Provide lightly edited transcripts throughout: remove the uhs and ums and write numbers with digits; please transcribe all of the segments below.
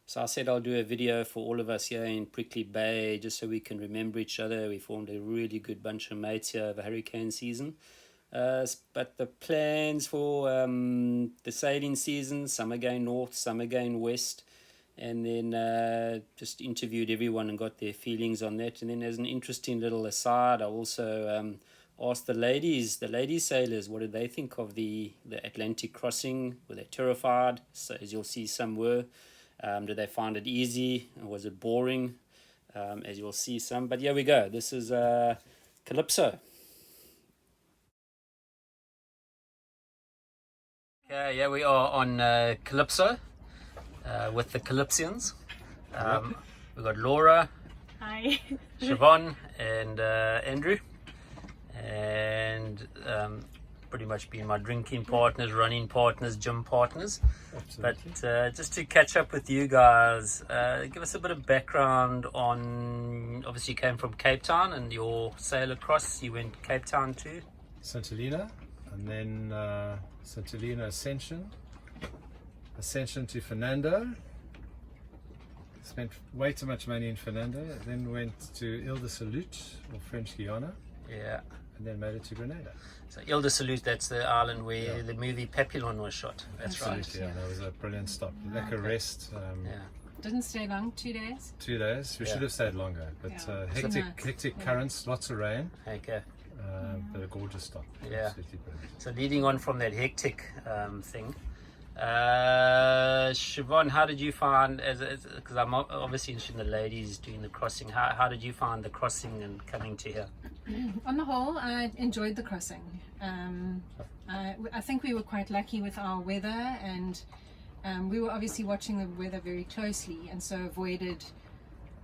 So I said I'll do a video for all of us here in Prickly Bay, just so we can remember each other. We formed a really good bunch of mates here over hurricane season. But the plans for the sailing season, some are going north, some are going west. And then just interviewed everyone and got their feelings on that. And then as an interesting little aside, I also asked the lady sailors, what did they think of the Atlantic crossing? Were they terrified? So as you'll see, some were. Did they find it easy? Or was it boring? As you'll see some. But here we go. This is Calypso. Okay, here we are on Calypso with the Calypsians. We've got Laura, Hi. Siobhan, and Andrew. And pretty much been my drinking partners, running partners, gym partners. Absolutely. But just to catch up with you guys, give us a bit of background on, obviously you came from Cape Town and your sail across, you went Cape Town to? St. Helena, and then St. Helena Ascension to Fernando. Spent way too much money in Fernando, then went to Ile de Salute, or French Guiana, Yeah. and then made it to Grenada. So Ile de Salute, that's the island where the movie Papillon was shot. That's Absolutely, right. yeah, that was a brilliant stop. Like a rest. Yeah. Didn't stay long, 2 days. 2 days. We Yeah. should have stayed longer, but Yeah. hectic currents, lots of rain, Okay. but a gorgeous stop. Yeah. Absolutely brilliant. So leading on from that hectic thing, Siobhan, how did you find, because I'm obviously interested in the ladies doing the crossing, how did you find the crossing and coming to here? On the whole, I enjoyed the crossing. I think we were quite lucky with our weather, and we were obviously watching the weather very closely, and so avoided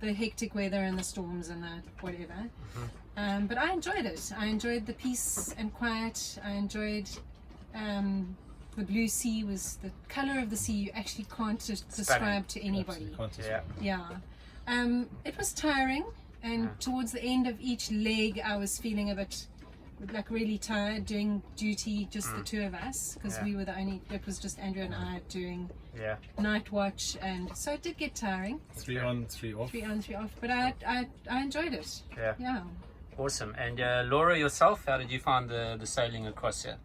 the hectic weather and the storms and the whatever. But I enjoyed it. I enjoyed the peace and quiet. I enjoyed the blue sea. Was the color of the sea you actually can't describe to anybody. Absolutely, can't describe. Yeah. It was tiring, and towards the end of each leg I was feeling a bit like really tired doing duty, just the two of us, because we were the only, it was just Andrew and I doing night watch, and so it did get tiring. 3 on, 3 off. 3 on, 3 off, but I enjoyed it. Yeah. Awesome. And Laura, yourself, how did you find the sailing across here?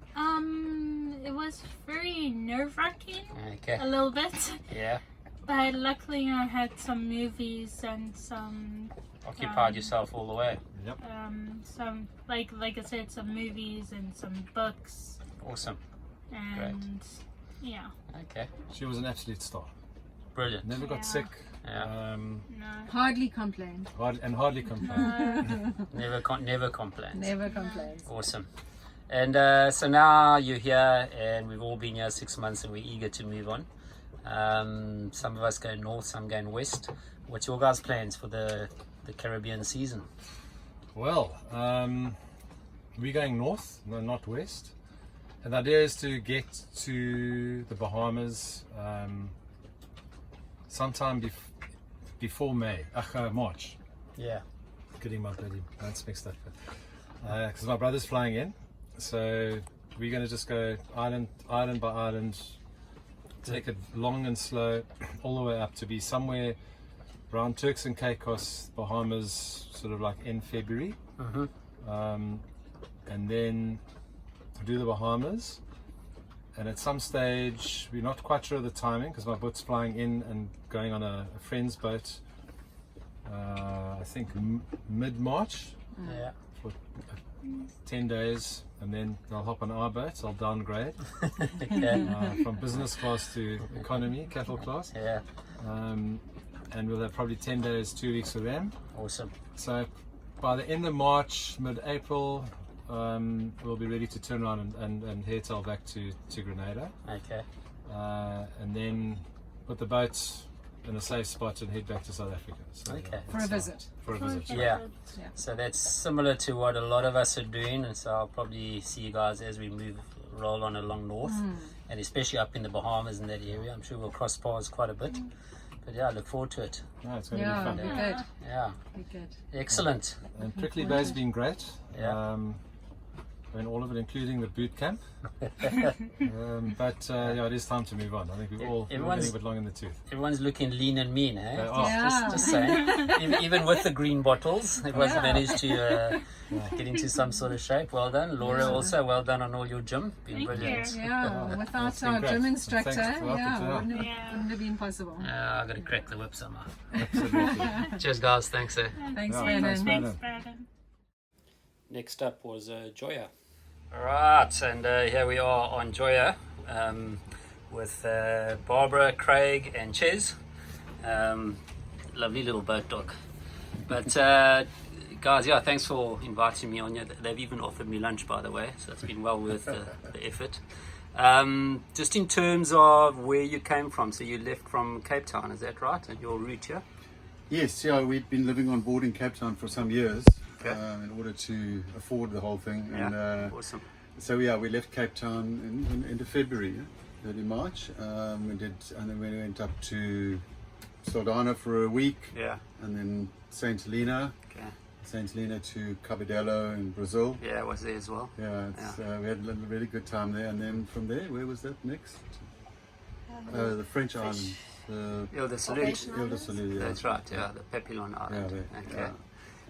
It was very nerve-wracking, Okay. a little bit. Yeah. But luckily I had some movies and some Occupied yourself all the way. Yep. some like I said, some movies and some books, Awesome. and yeah. Okay. She was an absolute star. Brilliant. Never got Yeah. sick. Yeah. No. Hardly complained. Hardly complained. Never complained. Never complained. Awesome. And so now you're here, and we've all been here 6 months, and we're eager to move on. Some of us going north, some going west. What's your guys' plans for the Caribbean season? Well, we're going north, no, not west. And the idea is to get to the Bahamas sometime before March. Yeah. Getting my bloody months mixed up. Because my brother's flying in. So we're going to just go island by island, take it long and slow all the way up to be somewhere around Turks and Caicos, Bahamas, sort of like in February. And then do the Bahamas. And at some stage, we're not quite sure of the timing because my boat's flying in and going on a friend's boat, I think mid-March. Yeah. For 10 days, and then they'll hop on our boat. I'll downgrade from business class to economy, cattle class. Yeah. And we'll have probably 10 days, 2 weeks with them. Awesome. So by the end of March, mid-April, we'll be ready to turn around and head sail back to Grenada. Okay. And then put the boat in a safe spot and head back to South Africa. So Okay. For a visit. For a visit. Yeah. So that's similar to what a lot of us are doing, and so I'll probably see you guys as we roll on along north, and especially up in the Bahamas and that area. I'm sure we'll cross paths quite a bit. But yeah, I look forward to it. No, it's going to be Yeah, fun. be good. Yeah. Be good. Excellent. And Prickly Bay's been great. Yeah. in all of it, including the boot camp. But yeah, it is time to move on. I think we're all getting a bit long in the tooth. Everyone's looking lean and mean, eh? They are. Yeah. Just saying. Even with the green bottles, it was managed to get into some sort of shape. Well done. Laura, also well done on all your gym. Been Thank brilliant. you. Yeah, without That's been our great. gym And instructor, thanks to our yeah, teacher. wouldn't have been possible. I got to crack the whip somehow. Absolutely. Cheers, guys. Thanks, eh? Thanks, Yeah, Brandon. thanks, Thanks, Brandon. Next up was Joya. Right, and here we are on Joya with Barbara, Craig, and Ches. Lovely little boat dock. But guys, yeah, thanks for inviting me on. They've even offered me lunch, by the way, so it's been well worth the effort. Just in terms of where you came from, so you left from Cape Town, is that right? And your route here? Yes, yeah, we'd been living on board in Cape Town for some years in order to afford the whole thing. Yeah, And awesome. so yeah, we left Cape Town in end of February, early March. And then we went up to Saldanha for a week, Yeah, and then Saint Helena to Cabedelo in Brazil. yeah, I was there as well. Yeah, we had a really good time there. And then from there, where was that next? The French islands. Ile de Salute. Ile de Salute, yeah. That's right, yeah, the Papillon Yeah, Island. there, Okay. yeah.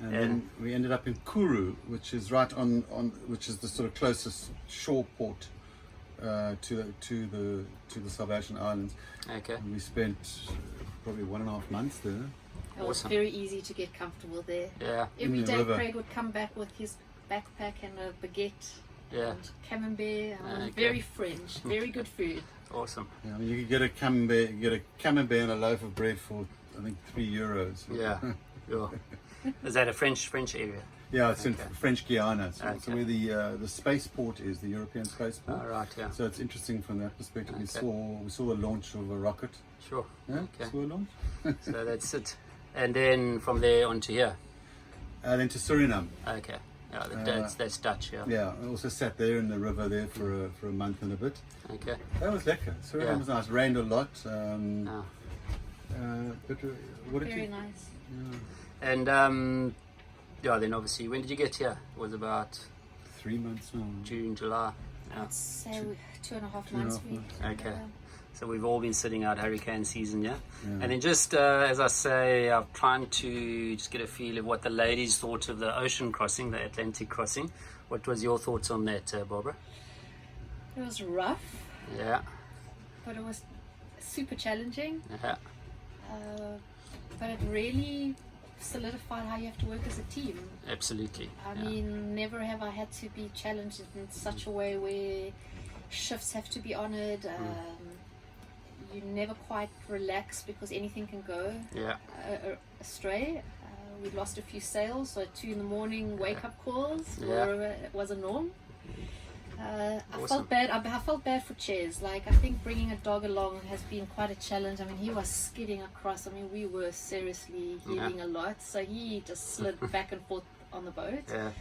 And then we ended up in Kuru, which is right on which is the sort of closest shore port to the Salvation Islands. Okay. And we spent probably 1.5 months there. It was Awesome. very easy to get comfortable there. Yeah, Every the day river. Craig would come back with his backpack and a baguette yeah, and camembert. Okay. Very French, very good food. awesome. Yeah, I mean, you could get a camembert and a loaf of bread for I think €3. Yeah, sure. Is that a French area? Yeah, it's in Okay. French Guiana. So, Okay. so where the spaceport is, the European spaceport. Oh, right, yeah, So it's interesting from that perspective. Okay. We saw the launch of a rocket. sure. Yeah, Okay. saw a launch. So that's it. And then from there on to here. Then to Suriname. Okay. Yeah, that's Dutch, yeah. Yeah, I also sat there in the river there for a month and a bit. Okay. That was lekker. Suriname Yeah. was nice. Rained a lot. Ah. But what did Very you? nice. Yeah, And yeah, then obviously, when did you get here? It was about 3 months now. June, July. Yeah. I'd say 2.5 2.5 months. months. Okay. So we've all been sitting out hurricane season, yeah? Yeah. And then just, as I say, I'm trying to just get a feel of what the ladies thought of the ocean crossing, the Atlantic crossing. What was your thoughts on that, Barbara? It was rough, Yeah, but it was super challenging. yeah, But it really solidified how you have to work as a team. absolutely. I Yeah. mean, never have I had to be challenged in such a way where shifts have to be honored. You never quite relax because anything can go Yeah, astray. We lost a few sails, so at 2 a.m. wake-up calls Yeah. was a norm. I Awesome. felt bad. I felt bad for Ches. Like, I think bringing a dog along has been quite a challenge. I mean, he was skidding across. I mean, we were seriously heaving a lot, so he just slid back and forth on the boat yeah.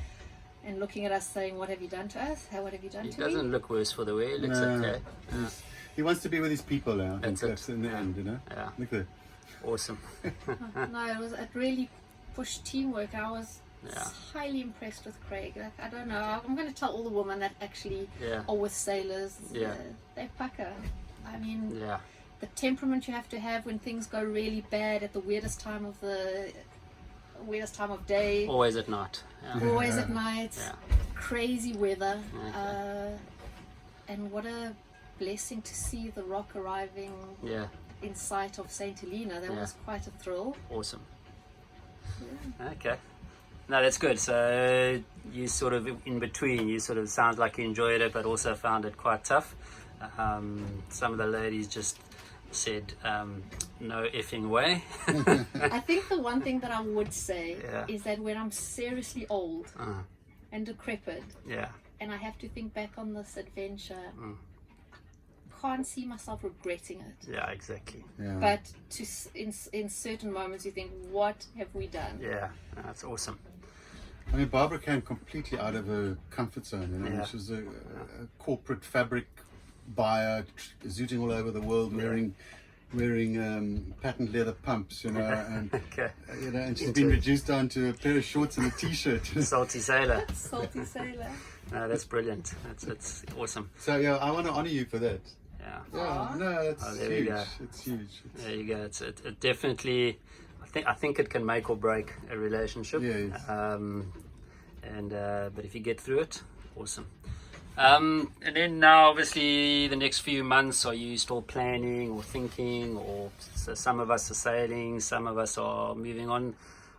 and looking at us, saying, "What have you done to us? What have you done He to me?" doesn't look worse for the wear. He looks No. okay. Yeah. He wants to be with his people now. I think That's it. that's in the Yeah. end, you know. Yeah. Look there. Awesome. No, it really pushed teamwork. I was Yeah. highly impressed with Craig. Like, I don't know. I'm going to tell all the women that actually Yeah. are with sailors. Yeah. They're pucker. I mean, Yeah. the temperament you have to have when things go really bad at the weirdest time of day, Always at night. Yeah. always at night, Yeah. crazy weather, Okay. and what a blessing to see the rock arriving Yeah. in sight of Saint Helena. That Yeah. was quite a thrill. Awesome. Okay. No, that's good. So you sort of in between. You sort of sounds like you enjoyed it, but also found it quite tough. Some of the ladies just said, "No effing way." I think the one thing that I would say Yeah. is that when I'm seriously old Uh, and decrepit, yeah. and I have to think back on this adventure, can't see myself regretting it. Yeah. Exactly. Yeah. But in certain moments, you think, what have we done? Yeah. That's awesome. I mean, Barbara came completely out of her comfort zone. You know, Yeah. she was a corporate fabric buyer, zooting all over the world, wearing wearing patent leather pumps, you know, and Okay. you know, and she's been reduced down to a pair of shorts and a t-shirt. Salty sailor. Salty sailor. No, that's brilliant. That's awesome. So yeah, I want to honor you for that. Yeah. Yeah, no, that's Oh, there you huge. go. It's huge. There you go. It definitely. I think it can make or break a relationship. Yes. But if you get through it, awesome. And then now, obviously, the next few months, are you still planning or thinking? Or so some of us are sailing, some of us are moving on.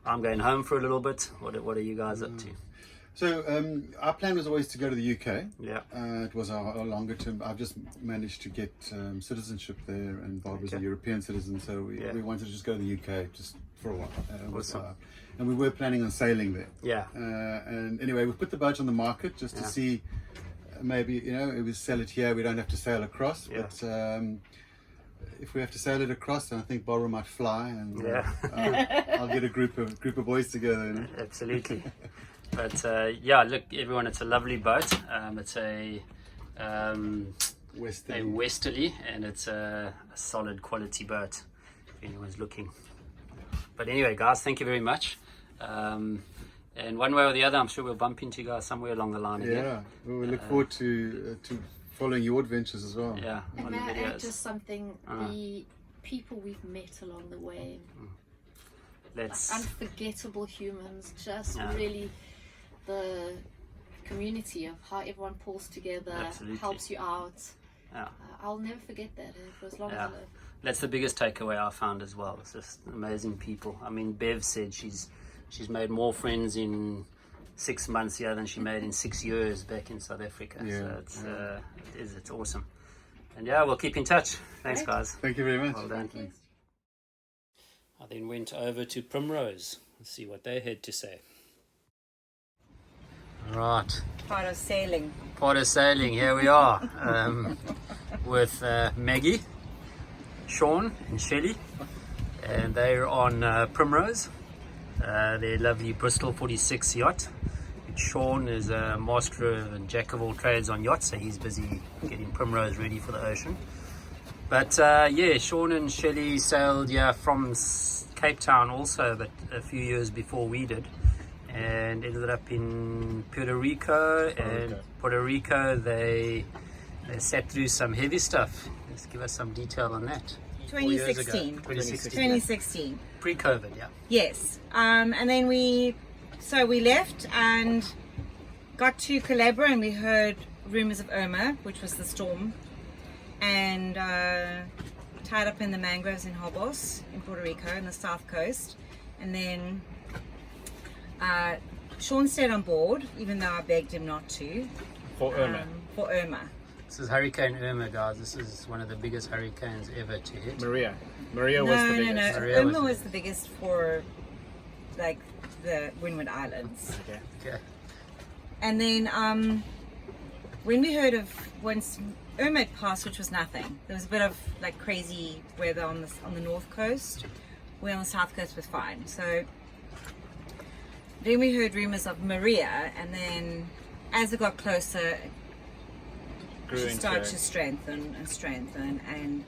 I'm going home for a little bit. What are you guys up to? So our plan was always to go to the UK. Yeah. It was our longer term. I've just managed to get citizenship there, and Barbara's a Okay. European citizen, so Yeah. we wanted to just go to the UK just for a while. Awesome. And we were planning on sailing there. Yeah. And anyway, we put the boat on the market just to Yeah. see maybe, you know, if we sell it here, we don't have to sail across. Yeah. But if we have to sail it across, then I think Barbara might fly, and Yeah. I'll get a group of boys together. You know? Absolutely. But yeah, look, everyone, it's a lovely boat. It's a westerly, and it's a solid quality boat if anyone's looking. But anyway, guys, thank you very much. And one way or the other, I'm sure we'll bump into you guys somewhere along the line again. Yeah, we look forward to following your adventures as well. Yeah, And on the may I add videos. just something? The people we've met along the way, Let's. unforgettable humans, just Yeah. really the community of how everyone pulls together, Absolutely. helps you out. Yeah. I'll never forget that for as long Yeah. as I live. That's the biggest takeaway I found as well. It's just amazing people. I mean, Bev said she's made more friends in 6 months here than she made in 6 years back in South Africa. Yeah, So it's awesome. And yeah, we'll keep in touch. Thanks, Great. guys. Thank you very much. Well done. Thank you. I then went over to Primrose. Let's see what they had to say. Right. Part of sailing. Part of sailing, here we are with Maggie, Sean and Shelley, and they're on Primrose, their lovely Bristol 46 yacht. Sean is a master and jack of all trades on yachts, so he's busy getting Primrose ready for the ocean. But yeah, Sean and Shelley sailed from Cape Town also, but a few years before we did, and ended up in Puerto Rico. And Puerto Rico, they sat through some heavy stuff. Let's give us some detail on that. 2016. 2016. Pre-COVID, yeah. Yes. And then we left and got to Calabria, and we heard rumors of Irma, which was the storm, and tied up in the mangroves in Hobos in Puerto Rico on the south coast. And then Sean stayed on board, even though I begged him not to. For Irma. For Irma. This is Hurricane Irma, guys. This is one of the biggest hurricanes ever to hit. Maria was the biggest. No. Maria Irma was was the biggest for like the Windward Islands. Okay. Okay. And then when we heard of once Irma had passed, which was nothing, there was a bit of like crazy weather on the north coast. We on the south coast was fine. So then we heard rumors of Maria, and then as it got closer, she started to strengthen. And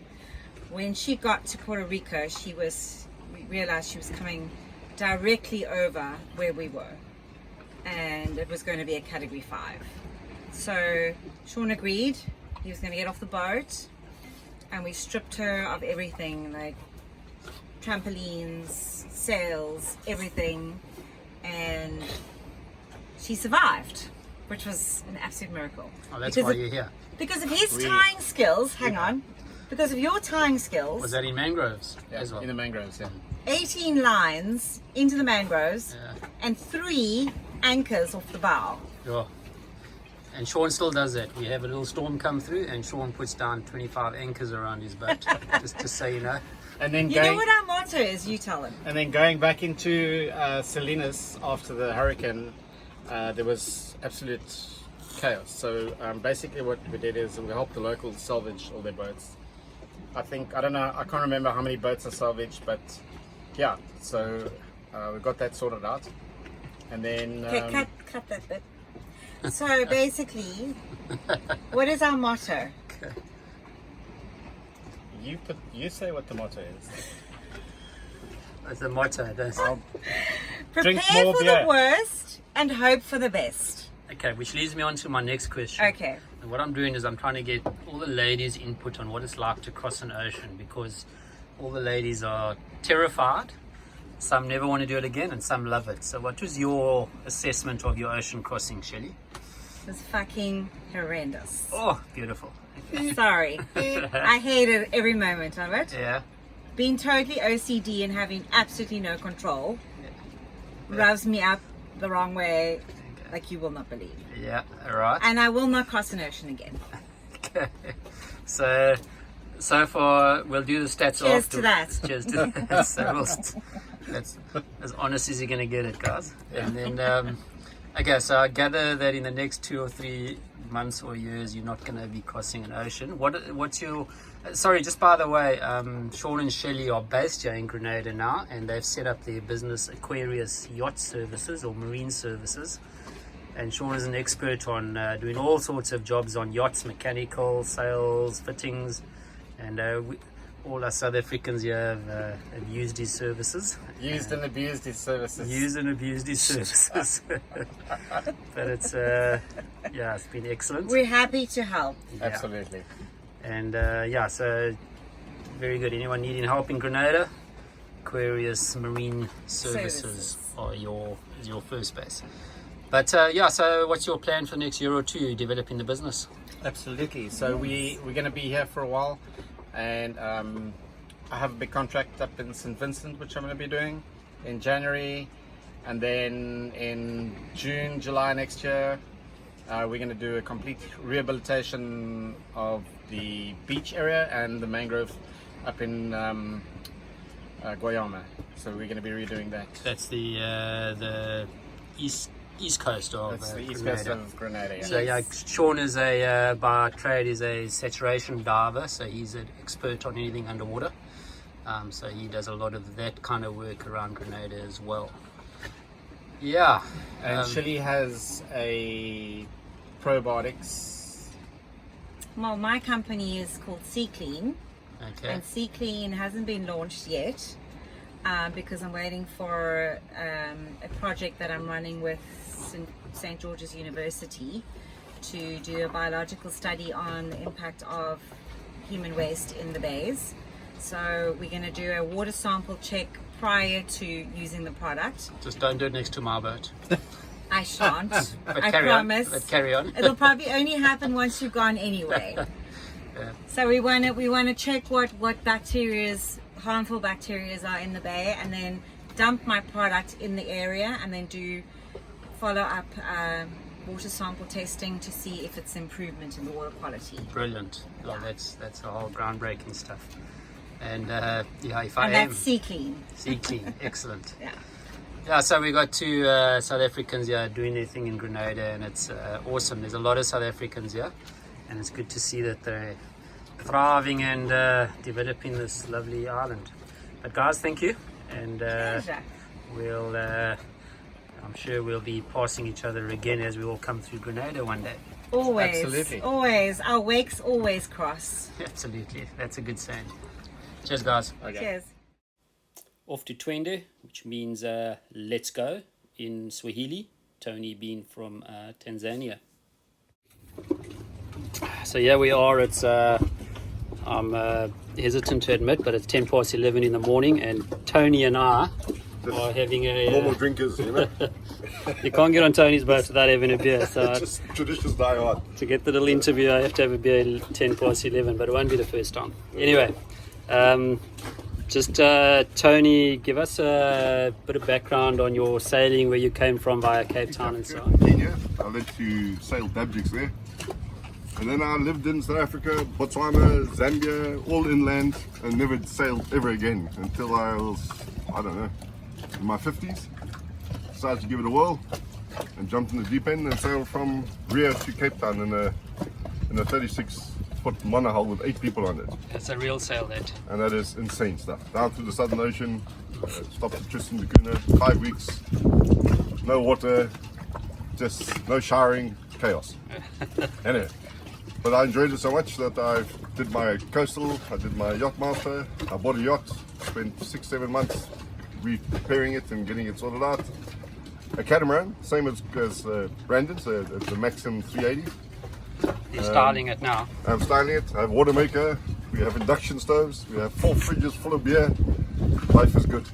when she got to Puerto Rico, we realized she was coming directly over where we were, and it was going to be a category 5. So Sean agreed he was going to get off the boat, and we stripped her of everything, like trampolines, sails, everything, and she survived, which was an absolute miracle. Oh, that's Because why of- you're here. Because of his tying skills, because of your tying skills, Was that in mangroves as well? In the mangroves, yeah. 18 lines into the mangroves Yeah. and 3 anchors off the bow. Sure. And Sean still does that. We have a little storm come through, and Sean puts down 25 anchors around his boat, just so you know. And then You know what our motto is? You tell him. And then going back into Salinas after the hurricane, there was absolute chaos. So basically what we did is we helped the locals salvage all their boats. I don't know, I can't remember how many boats are salvaged, but yeah, so we got that sorted out. And then... Okay, cut that bit. So basically, what is our motto? You say what the motto is. That's the motto. That's, Drink Prepare more for beer. the worst and hope for the best. okay, which leads me on to my next question. Okay. And what I'm doing is I'm trying to get all the ladies' input on what it's like to cross an ocean, because all the ladies are terrified. Some never want to do it again and some love it. So what was your assessment of your ocean crossing, Shelley? It was fucking horrendous. Oh, beautiful. Sorry. I hated every moment of it. Yeah. Being totally OCD and having absolutely no control rubs me up the wrong way like you will not believe. Yeah, all right. And I will not cross an ocean again. Okay. So far, we'll do the stats Cheers after. to that. Cheers to that. So that's as honest as you're going to get it, guys. And then, okay, so I gather that in the next 2 or 3 months or years, you're not going to be crossing an ocean. What's your... Sorry, just by the way, Sean and Shelley are based here in Grenada now, and they've set up their business Aquarius Yacht Services or Marine Services. And Sean is an expert on doing all sorts of jobs on yachts, mechanical, sales, fittings, and all us South Africans here have used his services. Used and abused his services. Used and abused his services. But it's, it's been excellent. We're happy to help. Absolutely. And so very good. Anyone needing help in Grenada? Aquarius Marine Services is your first base. But so what's your plan for the next year or two developing the business? Absolutely. So we're going to be here for a while, and I have a big contract up in St. Vincent, which I'm going to be doing in January, and then in June, July next year, we're going to do a complete rehabilitation of the beach area and the mangrove up in Guayama. So we're going to be redoing that. That's the east coast of That's the east Grenada. coast of Grenada. So Sean is by trade is a saturation diver, so he's an expert on anything underwater. So he does a lot of that kind of work around Grenada as well. Yeah. And Shelley has a probiotics. Well, my company is called Sea Clean, Okay. and Sea Clean hasn't been launched yet because I'm waiting for a project that I'm running with St. George's University to do a biological study on the impact of human waste in the bays. So we're going to do a water sample check prior to using the product. Just don't do it next to my boat. I shan't. But I carry promise. on. But carry on. It'll probably only happen once you've gone anyway. Yeah. So we want to check what harmful bacteria are in the bay, and then dump my product in the area, and then do follow up water sample testing to see if it's improvement in the water quality. Brilliant. Well, that's all groundbreaking stuff. And if I And am that's Sea Clean. Sea Clean, excellent. Yeah. Yeah, so we got 2 South Africans here doing their thing in Grenada, and it's awesome. There's a lot of South Africans here, and it's good to see that they're thriving and developing this lovely island. But guys, thank you, and Pleasure. I'm sure we'll be passing each other again as we all come through Grenada one day. Always. Absolutely. Always. Our wakes always cross. Absolutely, that's a good saying. Cheers, guys. Okay. Cheers. Off to Twende, which means let's go in Swahili, Tony being from Tanzania. So here we are. It's I'm hesitant to admit, but it's 11:10 in the morning, and Tony and I are having a normal drinkers, you know. you can't get on Tony's boat without having a beer, so Just traditions die hard. to get the little interview I have to have a beer 11:10, but it won't be the first time. Anyway, just Tony, give us a bit of background on your sailing, where you came from via Cape Town and so on. Kenya, I led to sail dabjigs there. And then I lived in South Africa, Botswana, Zambia, all inland, and never sailed ever again until I was, I don't know, in my 50s. Decided to give it a whirl and jumped in the deep end and sailed from Rio to Cape Town in a 36-foot monohull with 8 people on it. That's a real sail, that. And that is insane stuff. Down through the Southern Ocean, stopped at Tristan da Cunha, 5 weeks, no water, just no showering, chaos. Anyway, But I enjoyed it so much that I did my coastal, I did my yacht master, I bought a yacht, spent 6-7 months repairing it and getting it sorted out. A catamaran, same as Brandon's, it's a Maxim 380. You're styling it now. I'm styling it. I have water maker. We have induction stoves. We have 4 fridges full of beer. Life is good.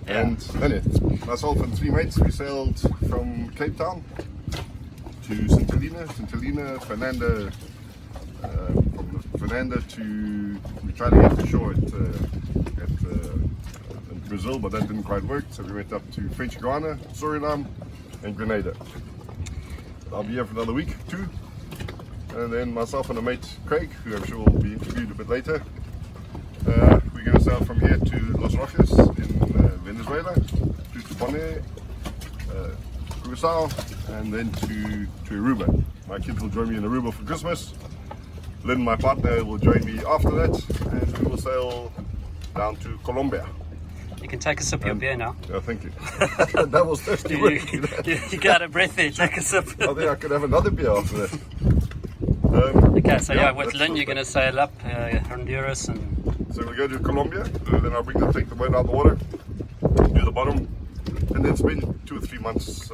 And then myself and 3 mates, we sailed from Cape Town to St Helena, Fernanda. From Fernanda to, we tried to get to shore in Brazil, but that didn't quite work. So we went up to French Guiana, Suriname, and Grenada. I'll be here for another week, 2. And then myself and a mate, Craig, who I'm sure will be interviewed a bit later. We're going to sail from here to Los Roques in Venezuela, through to Bonaire, Curaçao, and then to Aruba. My kids will join me in Aruba for Christmas. Lynn, my partner, will join me after that, and we will sail down to Colombia. You can take a sip of your beer now. Yeah, thank you. That was thirsty work. You got a breath there, take a sip. I think I could have another beer after that. Okay, so with Lynn you're going to sail up Honduras and... So we'll go to Colombia, then I'll take the boat out of the water, do the bottom, and then spend 2 or 3 months.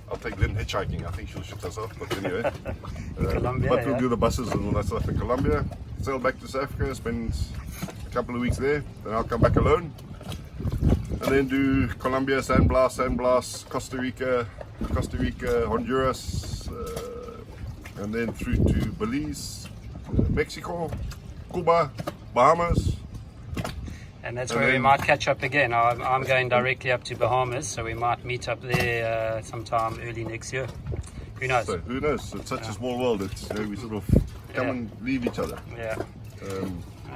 I'll take Lynn hitchhiking. I think she'll shoot herself, but anyway. Colombia, but we'll do the buses and all that stuff in Colombia. Sail back to South Africa, spend a couple of weeks there, then I'll come back alone. And then do Colombia, San Blas, Costa Rica, Honduras, and then through to Belize, Mexico, Cuba, Bahamas. And that's where we might catch up again. I'm going directly up to Bahamas, so we might meet up there sometime early next year. Who knows? So, who knows? It's such a small world. It's we sort of come and leave each other. Yeah.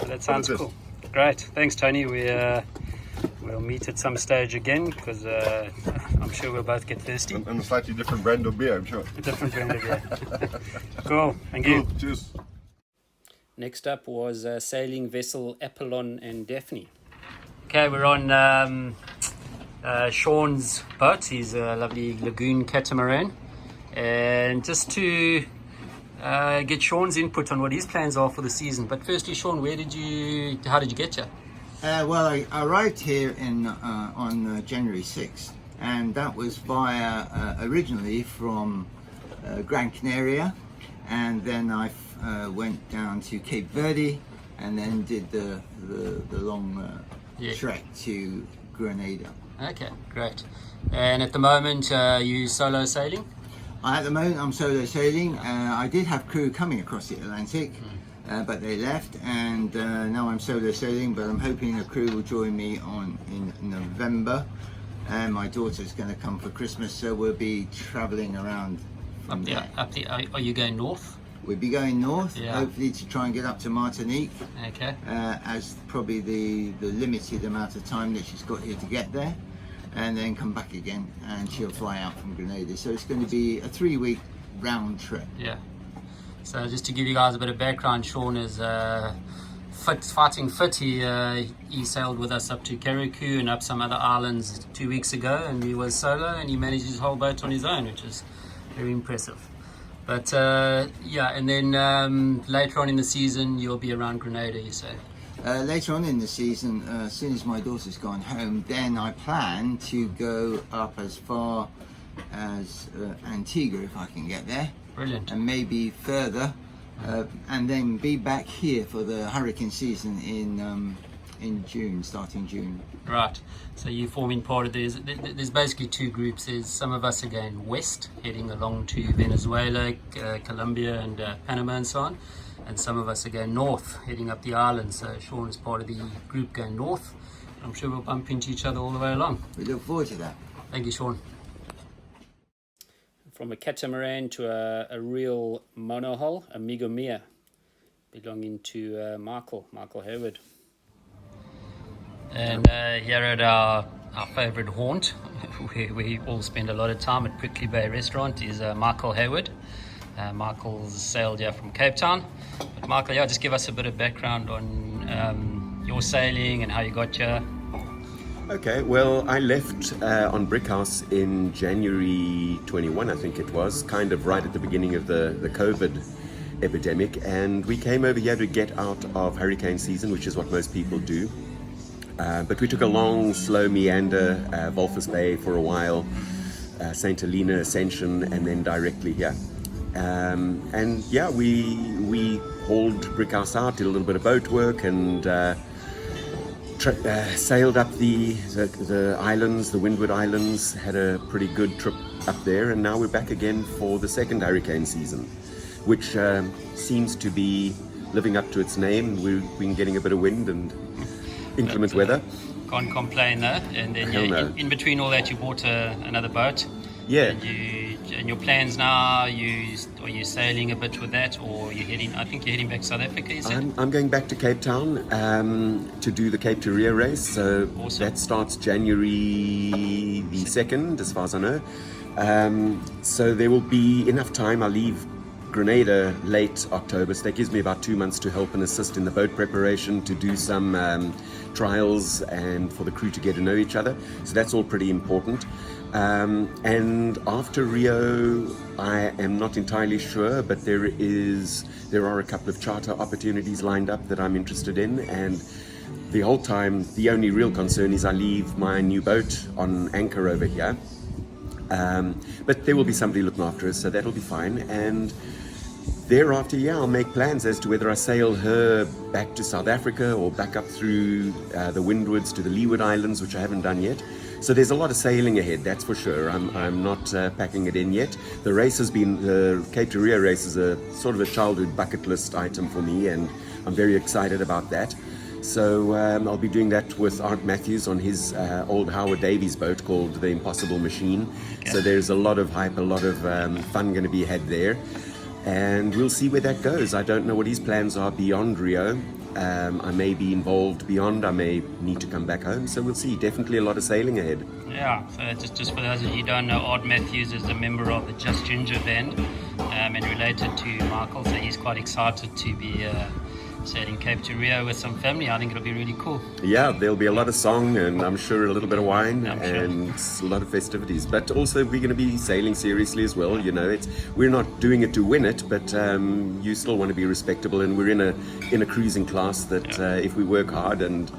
That sounds cool. Great. Thanks, Tony. We'll meet at some stage again because I'm sure we'll both get thirsty. And a slightly different brand of beer, I'm sure. A different brand of beer. Cool. Thank you. Cheers. Next up was sailing vessel Apollon and Daphne. Okay, we're on Sean's boat. He's a lovely lagoon catamaran. And just to get Sean's input on what his plans are for the season. But firstly, Sean, how did you get here? Well, I arrived here on January 6th, and that was via originally from Gran Canaria, and then I went down to Cape Verde, and then did the long trek to Grenada. Okay, great. And at the moment, you solo sailing? At the moment, I'm solo sailing. I did have crew coming across the Atlantic. But they left, and now I'm solo sailing, but I'm hoping a crew will join me in November, and my daughter's going to come for Christmas, so we'll be travelling around from there. Are you going north? We'll be going north, hopefully to try and get up to Martinique, okay. As probably the limited amount of time that she's got here to get there, and then come back again, and she'll fly out from Grenada, so it's going to be a 3-week round trip. Yeah. So just to give you guys a bit of background, Sean is fighting fit. He sailed with us up to Karaku and up some other islands 2 weeks ago, and he was solo and he managed his whole boat on his own, which is very impressive. But and then later on in the season you'll be around Grenada, you say? Later on in the season, as soon as my daughter's gone home, then I plan to go up as far as Antigua if I can get there. Brilliant. And maybe further, and then be back here for the hurricane season in June, starting June. Right. So you're forming part of this. There's basically 2 groups. There's some of us are going west, heading along to Venezuela, Colombia, and Panama, and so on. And some of us are going north, heading up the island. So Sean is part of the group going north. I'm sure we'll bump into each other all the way along. We look forward to that. Thank you, Sean. From a catamaran to a real monohull, Amigo Mia, belonging to Michael Hayward. And here at our favourite haunt, where we all spend a lot of time at Prickly Bay Restaurant, is Michael Hayward. Michael's sailed here from Cape Town. But Michael, just give us a bit of background on your sailing and how you got here. Okay, well, I left on Brickhouse in January 21, I think it was, kind of right at the beginning of the COVID epidemic, and we came over here to get out of hurricane season, which is what most people do. But we took a long, slow meander, Volfus Bay for a while, St. Helena, Ascension, and then directly here. And yeah, we hauled Brickhouse out, did a little bit of boat work, and sailed up the islands, the Windward Islands, had a pretty good trip up there, and now we're back again for the second hurricane season, which seems to be living up to its name. We've been getting a bit of wind and inclement weather. Can't complain though. And then in between all that, you bought another boat. Yeah. And your plans now, are you sailing a bit with that, or you're heading? I think you're heading back to South Africa. You said? I'm going back to Cape Town to do the Cape to Rio race. So awesome. That starts January the 2nd, as far as I know. So there will be enough time. I'll leave Grenada late October, so that gives me about 2 months to help and assist in the boat preparation, to do some trials, and for the crew to get to know each other. So that's all pretty important. And after Rio, I am not entirely sure, but there are a couple of charter opportunities lined up that I'm interested in, and the whole time the only real concern is I leave my new boat on anchor over here. But there will be somebody looking after us, so that'll be fine. And thereafter, yeah, I'll make plans as to whether I sail her back to South Africa or back up through the Windwards to the Leeward Islands, which I haven't done yet. So there's a lot of sailing ahead, that's for sure. I'm not packing it in yet. The Cape to Rio race is a sort of a childhood bucket list item for me, and I'm very excited about that. So I'll be doing that with Art Matthews on his old Howard Davies boat called the Impossible Machine. Okay. So there's a lot of hype, a lot of fun going to be had there. And we'll see where that goes. I don't know what his plans are beyond Rio. I may be involved beyond, I may need to come back home, so we'll see. Definitely a lot of sailing ahead. Yeah, so just for those of you who don't know, Art Matthews is a member of the Just Ginger band, and related to Michael, so he's quite excited to be sailing Cape to Rio with some family. I think it'll be really cool. Yeah, there'll be a lot of song, and I'm sure a little bit of wine, and a lot of festivities. But also we're going to be sailing seriously as well. You know, we're not doing it to win it, but you still want to be respectable, and we're in a cruising class that if we work hard, and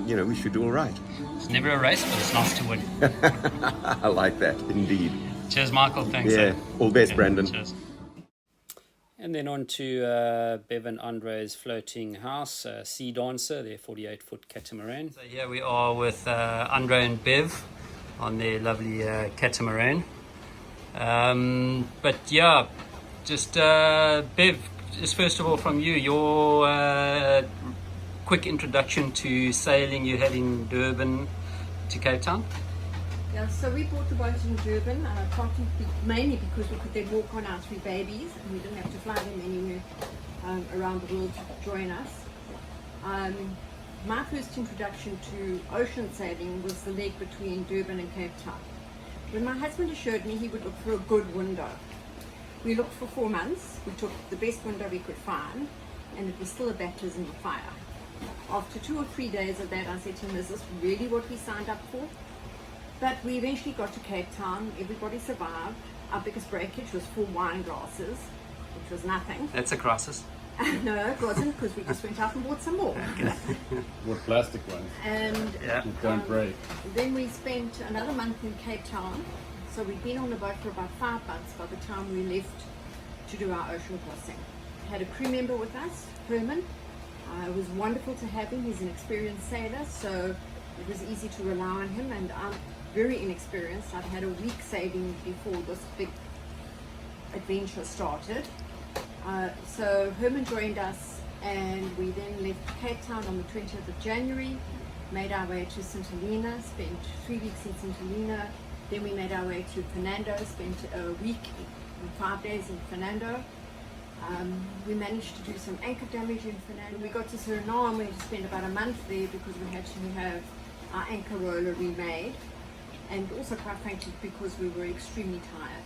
we should do all right. It's never a race, but it's nice to win. I like that, indeed. Cheers, Michael. Thanks. Yeah, all the best, Brandon. Cheers. And then on to Bev and Andre's floating house, Sea Dancer, their 48-foot catamaran. So here we are with Andre and Bev on their lovely catamaran. But yeah, just Bev, just first of all from you, your quick introduction to sailing you had in Durban to Cape Town. Yeah, so we bought the boat in Durban, mainly because we could then walk on our 3 babies and we didn't have to fly them anywhere around the world to join us. My first introduction to ocean sailing was the leg between Durban and Cape Town. When my husband assured me he would look for a good window, we looked for 4 months. We took the best window we could find, and it was still a baptism of fire. After 2 or 3 days of that, I said to him, is this really what we signed up for? But we eventually got to Cape Town. Everybody survived. Our biggest breakage was 4 wine glasses, which was nothing. That's a crisis. No, it wasn't, because we just went out and bought some more. What plastic ones? And don't break. Then we spent another month in Cape Town. So we'd been on the boat for about 5 months by the time we left to do our ocean crossing. Had a crew member with us, Herman. It was wonderful to have him. He's an experienced sailor, so it was easy to rely on him, and I'm very inexperienced. I'd had a week sailing before this big adventure started. So Herman joined us, and we then left Cape Town on the 20th of January, made our way to St. Helena, spent 3 weeks in St. Helena. Then we made our way to Fernando, spent a week and 5 days in Fernando. We managed to do some anchor damage in Fernando. We got to Suriname, we had to spend about a month there because we had to have our anchor roller remade, and also quite frankly because we were extremely tired.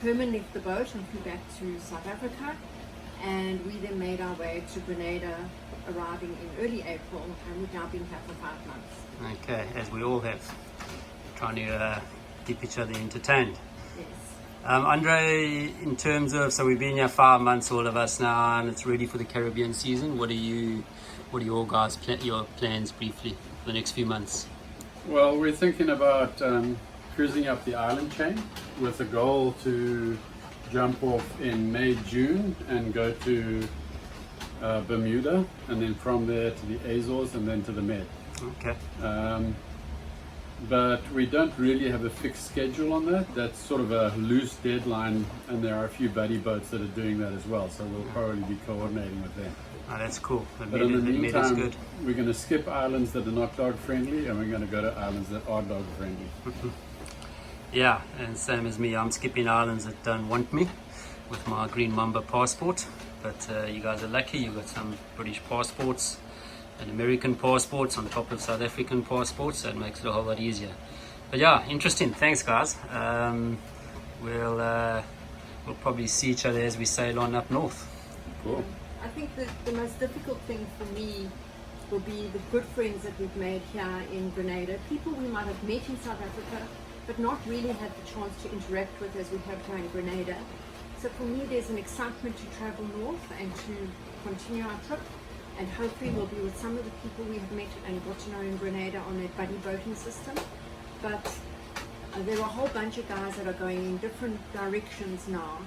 Herman left the boat and flew back to South Africa, and we then made our way to Grenada, arriving in early April, and we've now been here for 5 months. Okay, as we all have, trying to keep each other entertained. Yes. Andre, in terms of, so we've been here 5 months, all of us now, and it's ready for the Caribbean season. What are your guys' your plans briefly for the next few months? Well, we're thinking about cruising up the island chain with a goal to jump off in May, June and go to Bermuda, and then from there to the Azores and then to the Med. Okay. But we don't really have a fixed schedule on that. That's sort of a loose deadline, and there are a few buddy boats that are doing that as well, so we'll probably be coordinating with them. Oh, that's cool. But in the Med is meantime, good. we're going to skip islands that are not dog friendly, and we're going to go to islands that are dog friendly. Yeah, and same as me, I'm skipping islands that don't want me with my Green Mamba passport. But you guys are lucky, you've got some British passports and American passports on top of South African passports, so it makes it a whole lot easier. But yeah, interesting. Thanks, guys. We'll probably see each other as we sail on up north. Cool. I think that the most difficult thing for me will be the good friends that we've made here in Grenada, people we might have met in South Africa, but not really had the chance to interact with as we have here in Grenada. So for me, there's an excitement to travel north and to continue our trip, and hopefully we'll be with some of the people we have met and got to know in Grenada on that buddy boating system. But there are a whole bunch of guys that are going in different directions now,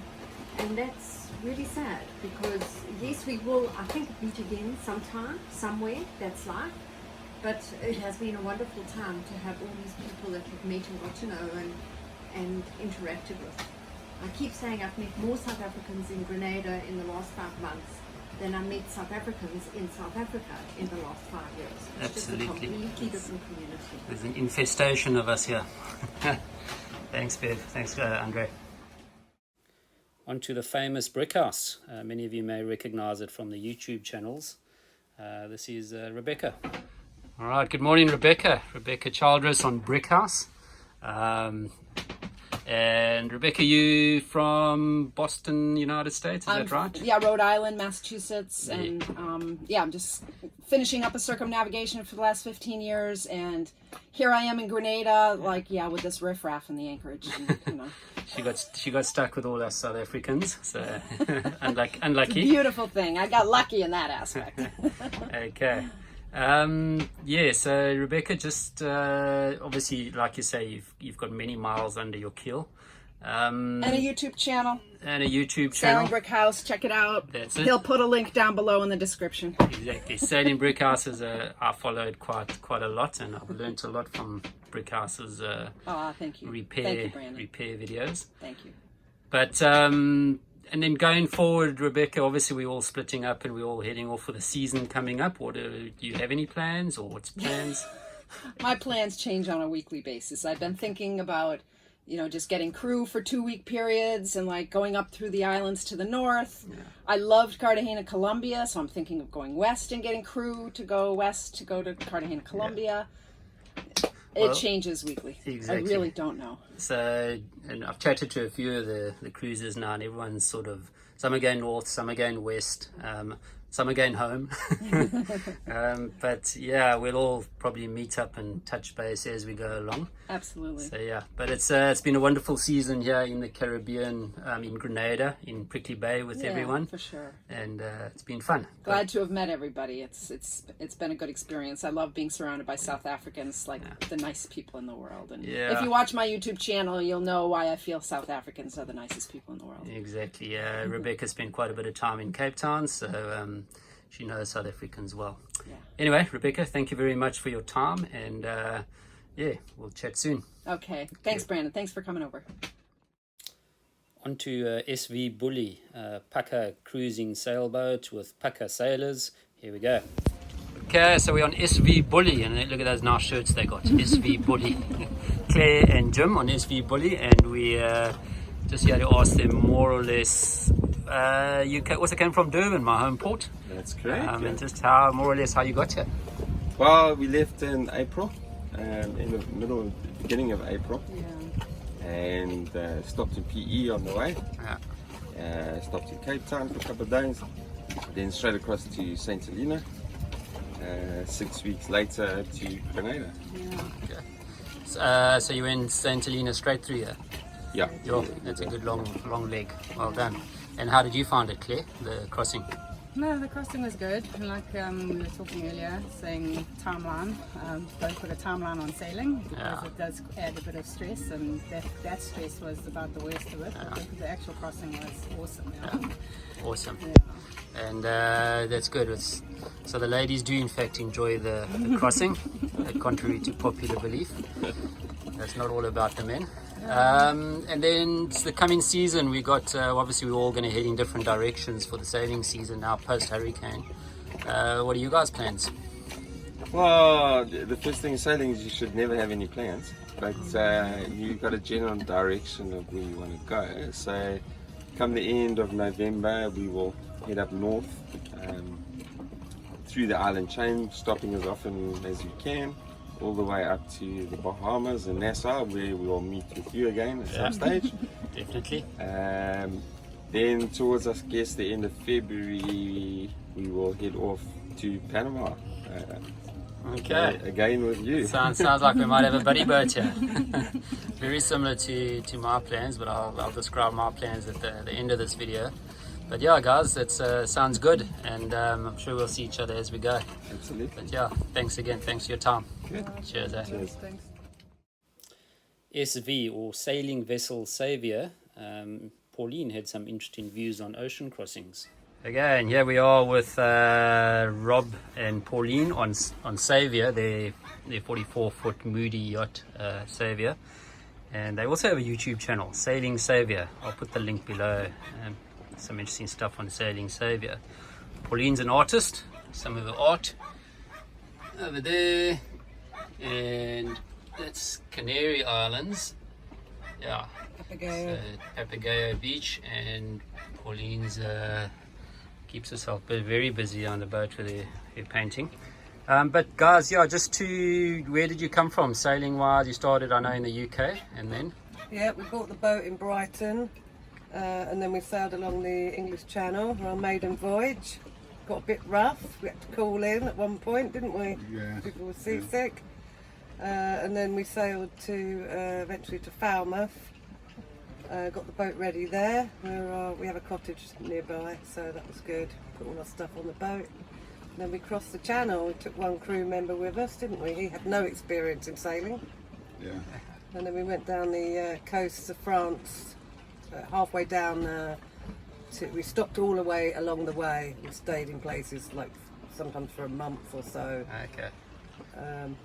and that's really sad, because yes, we will, I think, meet again sometime, somewhere, that's life, but it has been a wonderful time to have all these people that we've met and got to know and interacted with. I keep saying I've met more South Africans in Grenada in the last 5 months than I met South Africans in South Africa in the last 5 years. It's Absolutely. just a completely different community. There's an infestation of us here. Thanks, Bev. Thanks, Andre. On to the famous brick house. Many of you may recognize it from the YouTube channels. This is Rebecca. All right, good morning, Rebecca. Rebecca Childress on Brick House. And Rebecca, you from Boston, United States, is that right? Yeah, Rhode Island, Massachusetts, and I'm just finishing up a circumnavigation for the last 15 years, and here I am in Grenada, with this riffraff in the anchorage. And, you know. She got stuck with all us South Africans, so unlucky. It's a beautiful thing. I got lucky in that aspect. Okay. So Rebecca, just obviously, like you say, you've got many miles under your keel. And a YouTube channel. Sailing Brick House, check it out. That's it. He'll put a link down below in the description. Exactly. Sailing Brick House I followed quite a lot, and I've learned a lot from Brick House's thank you. repair Brandon. repair videos. Thank you. But and then going forward, Rebecca, obviously we're all splitting up and we're all heading off for the season coming up. Do you have any plans, or what's plans? My plans change on a weekly basis. I've been thinking about, just getting crew for 2-week periods and going up through the islands to the north. Yeah. I loved Cartagena, Colombia, so I'm thinking of going west and getting crew to go west to go to Cartagena, Colombia. Yeah. It changes weekly. Exactly. I really don't know. So, and I've chatted to a few of the cruisers now, and everyone's sort of, some are going north, some are going west, some are going home. But yeah, we'll all probably meet up and touch base as we go along. Absolutely. So yeah, but it's been a wonderful season here in the Caribbean, in Grenada, in Prickly Bay with everyone. For sure. And it's been fun. Glad to have met everybody. It's been a good experience. I love being surrounded by South Africans, the nicest people in the world. And if you watch my YouTube channel, you'll know why I feel South Africans are the nicest people in the world. Exactly. Yeah, Rebecca spent quite a bit of time in Cape Town, so she knows South Africans well. Yeah. Anyway, Rebecca, thank you very much for your time, and we'll chat soon. Okay. Thanks, Brandon. Thanks for coming over. On to SV Bully, Paka cruising sailboat with Paka sailors. Here we go. Okay, so we're on SV Bully, and look at those nice shirts they got. SV Bully. Claire and Jim on SV Bully, and we just here to ask them more or less. You also came from Durban, my home port. That's correct. And just how you got here. Well, we left in April, in the beginning of April, and stopped in PE on the way. Yeah. Stopped in Cape Town for a couple of days, then straight across to St. Helena. 6 weeks later to Grenada. So you went St. Helena straight through here? Yeah. That's a good long leg. Well done. And how did you find it, Claire, the crossing? No, the crossing was good. Like we were talking earlier, saying timeline. Don't put a timeline on sailing because it does add a bit of stress, and that stress was about the worst of it. I think the actual crossing was awesome. Awesome. And that's good. So the ladies do in fact enjoy the crossing, contrary to popular belief. That's not all about the men. And then it's the coming season. We got obviously we're all going to head in different directions for the sailing season now post hurricane. What are you guys' plans? Well, the first thing in sailing is you should never have any plans, but you've got a general direction of where you want to go. So come the end of November we will head up north through the island chain, stopping as often as you can, all the way up to the Bahamas and Nassau, where we will meet with you again at some stage. Definitely. Then towards, I guess, the end of February, we will head off to Panama. Okay. Again with you. Sounds like we might have a buddy boat here. Very similar to my plans, but I'll describe my plans at the end of this video. But yeah, guys, that sounds good, and I'm sure we'll see each other as we go. Absolutely. But yeah, thanks again. Thanks for your time. Good. Cheers. Cheers. Thanks. SV, or Sailing Vessel Saviour, Pauline had some interesting views on ocean crossings. Again, here we are with Rob and Pauline on Saviour, their 44-foot Moody yacht Saviour. And they also have a YouTube channel, Sailing Saviour. I'll put the link below. Some interesting stuff on Sailing Saviour. Pauline's an artist, some of the art over there, and that's Canary Islands. Yeah, Papagayo. Papagayo Beach, and Pauline's keeps herself very busy on the boat with her painting. But guys, yeah, where did you come from sailing wise? You started, I know, in the UK, and then? Yeah, we bought the boat in Brighton. And then we sailed along the English Channel on our maiden voyage. Got a bit rough. We had to call in at one point, didn't we? Yeah. People were seasick. And then we sailed eventually to Falmouth. Got the boat ready there. We have a cottage nearby, so that was good. Put all our stuff on the boat. And then we crossed the Channel. We took one crew member with us, didn't we? He had no experience in sailing. Yeah. And then we went down the coasts of France. Halfway down, we stopped all the way along the way and stayed in places like sometimes for a month or so. Okay.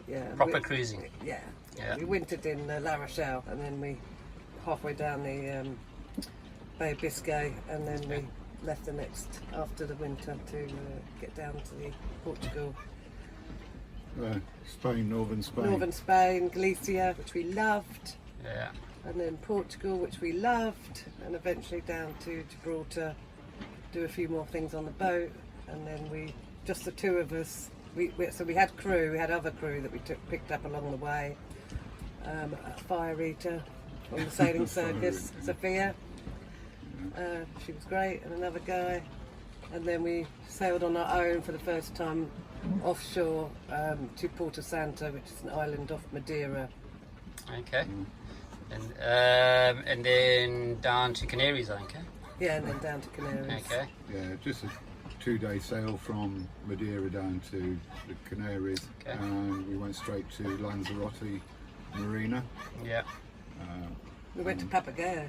Yeah. Proper cruising. Yeah. Yeah. We wintered in La Rochelle, and then we halfway down the Bay of Biscay, and then we left after the winter to get down to Portugal. Spain, northern Spain, Galicia, which we loved. Yeah. And then Portugal, which we loved, and eventually down to Gibraltar, do a few more things on the boat, and then just the two of us. So we had crew, we had other crew that we picked up along the way. A fire eater on the sailing circus, Sophia. She was great, and another guy. And then we sailed on our own for the first time offshore to Porto Santo, which is an island off Madeira. Okay. And then down to Canaries, I think. Yeah, and then down to Canaries. Okay. Yeah, just a 2-day sail from Madeira down to the Canaries, and we went straight to Lanzarote Marina. Yeah. We went to Papagayo.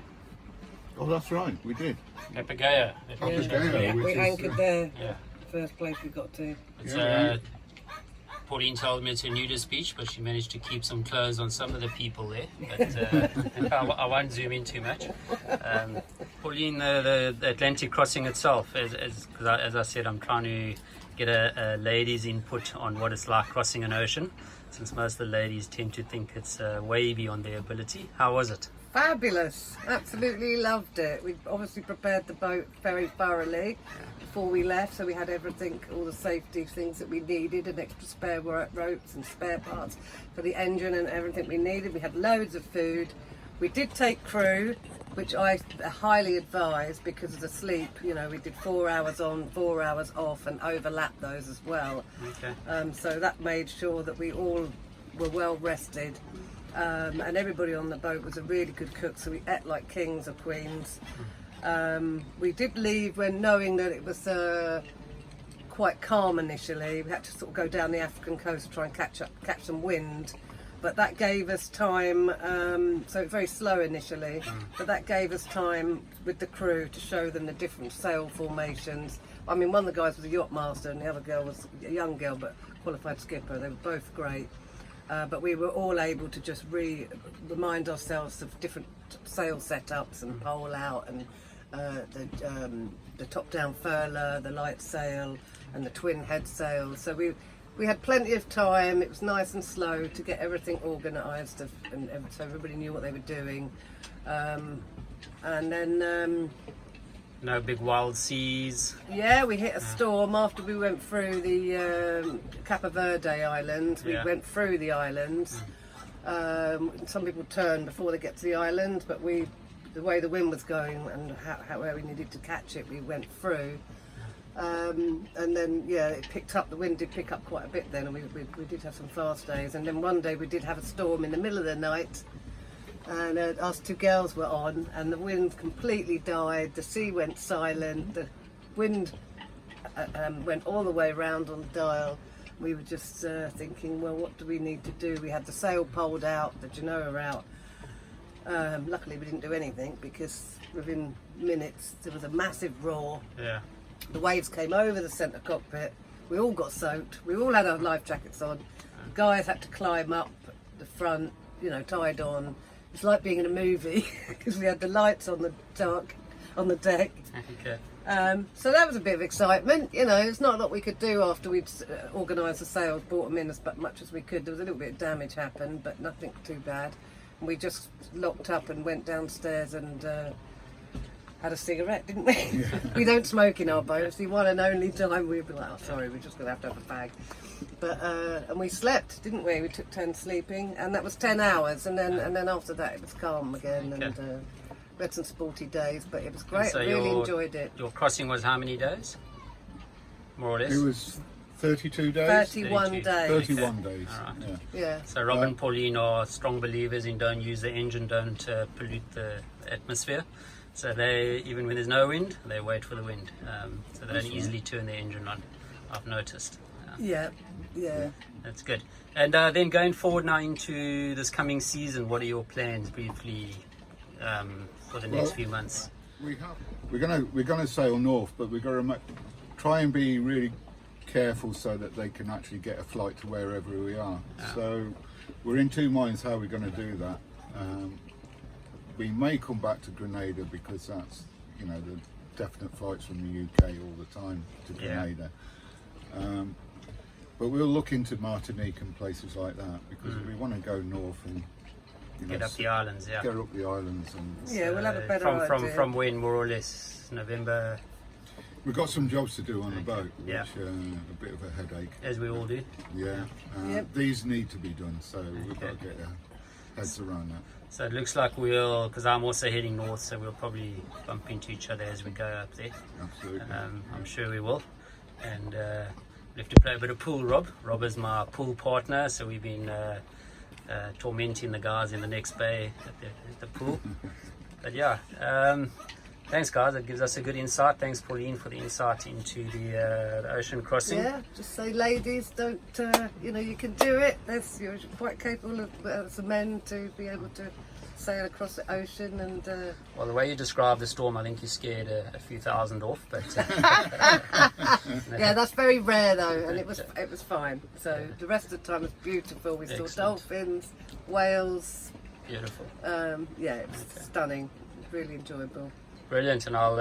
Oh, that's right, we did. Papagayo. Yeah, we anchored there. Yeah. First place we got to. Pauline told me it's a nudist beach, but she managed to keep some clothes on some of the people there. But I won't zoom in too much. Pauline, the Atlantic crossing itself, as I said, I'm trying to get a lady's input on what it's like crossing an ocean, since most of the ladies tend to think it's way beyond their ability. How was it? Fabulous. Absolutely loved it. We obviously prepared the boat very thoroughly before we left, so we had everything, all the safety things that we needed, and extra spare ropes and spare parts for the engine and everything we needed. We had loads of food. We did take crew, which I highly advise because of the sleep. You know, we did 4 hours on, 4 hours off, and overlapped those as well. Okay. So that made sure that we all were well rested. And everybody on the boat was a really good cook, so we ate like kings or queens. We did leave when knowing that it was quite calm initially. We had to sort of go down the African coast to try and catch some wind, but that gave us time. So it's very slow initially, but that gave us time with the crew to show them the different sail formations. I mean, one of the guys was a yacht master, and the other girl was a young girl but qualified skipper. They were both great. But we were all able to just remind ourselves of different sail setups and pole out and the top-down furler, the light sail, and the twin head sail. So we had plenty of time. It was nice and slow to get everything organised, and so everybody knew what they were doing. And then no big wild seas. yeah, we hit a storm after we went through the Cape Verde Islands. We went through the islands. Some people turn before they get to the island, but the way the wind was going and where we needed to catch it, we went through. And then it picked up. The wind did pick up quite a bit then, and we did have some fast days. And then one day we did have a storm in the middle of the night. And us two girls were on, and the wind completely died. The sea went silent. The wind went all the way around on the dial. We were just thinking, well, what do we need to do? We had the sail poled out, the Genoa out. Luckily, we didn't do anything because within minutes there was a massive roar. Yeah. The waves came over the centre cockpit. We all got soaked. We all had our life jackets on. The guys had to climb up the front, tied on. It's like being in a movie because we had the lights on the deck. Okay. So that was a bit of excitement. It's not a lot we could do after we'd organised the sails, brought them in as much as we could. There was a little bit of damage happened, but nothing too bad. And we just locked up and went downstairs and had a cigarette, didn't we? Yeah. We don't smoke in our boat. It's the one and only time we'd be like, oh, sorry, we're just going to have a fag. But and we slept, didn't we? We took 10 sleeping, and that was 10 hours, and then after that it was calm again, and we had some sporty days, but it was great. So I really enjoyed it. Your crossing was how many days? More or less? It was 32 days. 31 days. 31 days. All right. Yeah. So Rob and Pauline are strong believers in don't use the engine, don't pollute the atmosphere. So they, even when there's no wind, they wait for the wind. So they don't easily turn the engine on, I've noticed. Yeah. That's good. And then going forward now into this coming season, what are your plans briefly for the next few months? We're gonna sail north, but we're gonna try and be really careful so that they can actually get a flight to wherever we are. So we're in two minds how we're going to do that. We may come back to Grenada because that's the definite flights from the UK all the time to Grenada. But we'll look into Martinique and places like that because we want to go north and get up the islands. Get up the islands and we'll have a better idea. From when, more or less, November. We've got some jobs to do on the boat, which Yeah. a bit of a headache. As we all do. Yeah. These need to be done, so we've got to get our heads around that. So it looks like we'll, because I'm also heading north, so we'll probably bump into each other as we go up there. Absolutely. I'm sure we will. And we have to play a bit of pool, Rob. Rob is my pool partner, so we've been tormenting the guys in the next bay at the pool. But yeah, thanks guys, that gives us a good insight. Thanks Pauline for the insight into the ocean crossing. Yeah, just say ladies, don't, you can do it. You're quite capable of, as a men, to be able to sail across the ocean and... Well, the way you describe the storm, I think you scared a few thousand off, but... Yeah, that's very rare though, and it was fine. So the rest of the time was beautiful. We saw dolphins, whales. Beautiful. Yeah, it was stunning. Really enjoyable. Brilliant, and I'll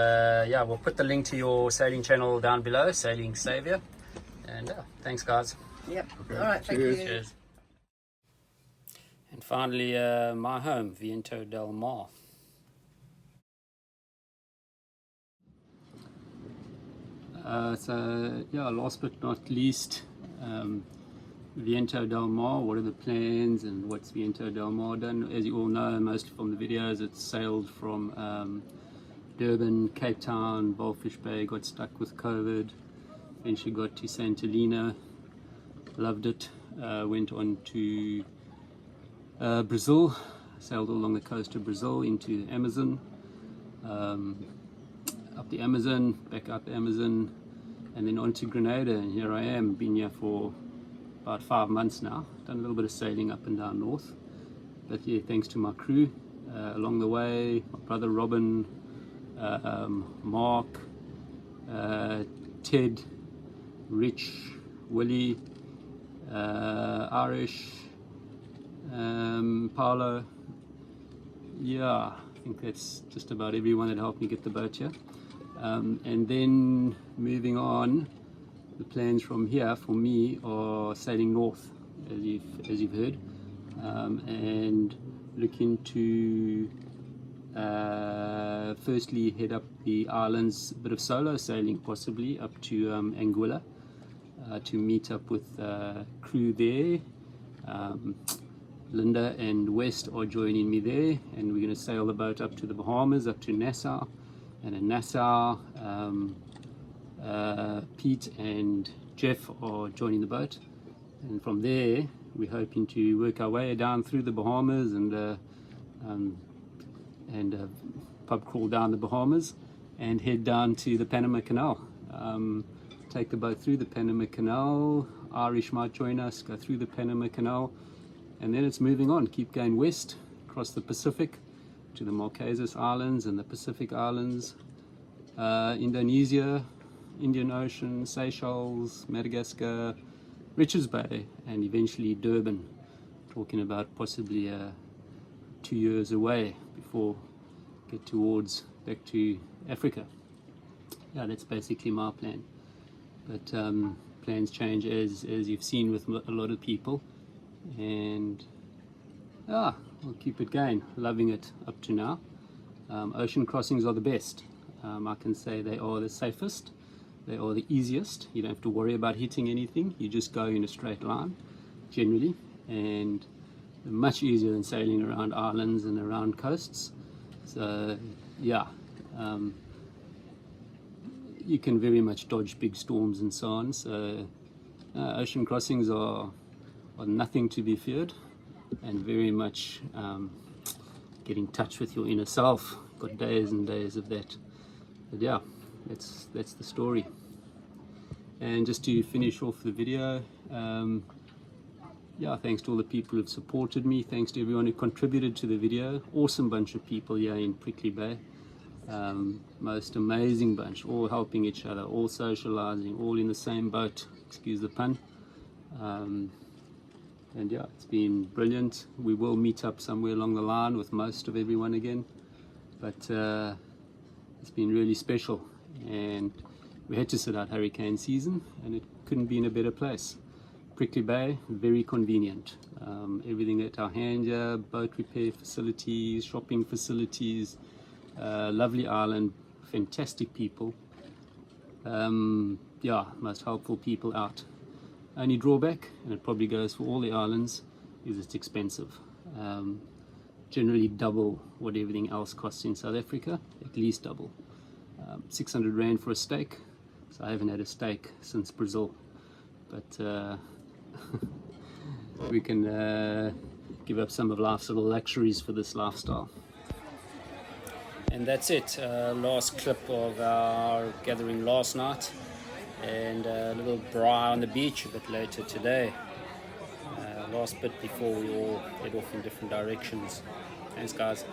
we'll put the link to your sailing channel down below, Sailing Saviour. And thanks guys. Yep. Okay. All right, thank you. Cheers. And finally, my home, Viento del Mar. So last but not least, Viento del Mar, what are the plans and what's Viento del Mar done? As you all know, mostly from the videos, it's sailed from Durban, Cape Town, Bullfish Bay, got stuck with COVID, eventually got to St. Helena, loved it, went on to Brazil, sailed along the coast of Brazil into Amazon, up the Amazon, back up the Amazon, and then on to Grenada, and here I am, been here for about 5 months now, done a little bit of sailing up and down north, but yeah, thanks to my crew along the way, my brother Robin, Mark, Ted, Rich, Willie, Irish, Paolo. Yeah, I think that's just about everyone that helped me get the boat here. And then moving on, the plans from here for me are sailing north, as you've heard, and looking to firstly head up the islands, a bit of solo sailing possibly up to Anguilla, to meet up with crew there. Linda and West are joining me there, and we're going to sail the boat up to the Bahamas, up to Nassau, and in Nassau Pete and Jeff are joining the boat, and from there we're hoping to work our way down through the Bahamas and pub crawl down the Bahamas and head down to the Panama Canal. Take the boat through the Panama Canal. Irish might join us, go through the Panama Canal, and then it's moving on, keep going west across the Pacific to the Marquesas Islands and the Pacific Islands, Indonesia, Indian Ocean, Seychelles, Madagascar, Richards Bay, and eventually Durban. Talking about possibly 2 years away before get towards back to Africa. Yeah, that's basically my plan. But plans change as you've seen with a lot of people, and we'll keep it going. Loving it up to now. Ocean crossings are the best. I can say they are the safest. They are the easiest. You don't have to worry about hitting anything. You just go in a straight line, generally, and they're much easier than sailing around islands and around coasts. So, yeah, you can very much dodge big storms and so on. So, ocean crossings are nothing to be feared, and very much get in touch with your inner self. Got days and days of that. But yeah, that's the story. And just to finish off the video, yeah, thanks to all the people who've supported me, thanks to everyone who contributed to the video. Awesome bunch of people here in Prickly Bay. Most amazing bunch, all helping each other, all socializing, all in the same boat, excuse the pun. And yeah, it's been brilliant. We will meet up somewhere along the line with most of everyone again, but it's been really special, and we had to sit out hurricane season, and it couldn't be in a better place. Prickly Bay, very convenient. Everything at our hand here, boat repair facilities, shopping facilities, lovely island, fantastic people. Yeah, most helpful people out. Only drawback, and it probably goes for all the islands, is it's expensive. Generally double what everything else costs in South Africa, at least double. 600 Rand for a steak, so I haven't had a steak since Brazil. But we can give up some of life's little luxuries for this lifestyle. And that's it, last clip of our gathering last night, and a little braai on the beach a bit later today. Last bit before we all head off in different directions. Thanks guys.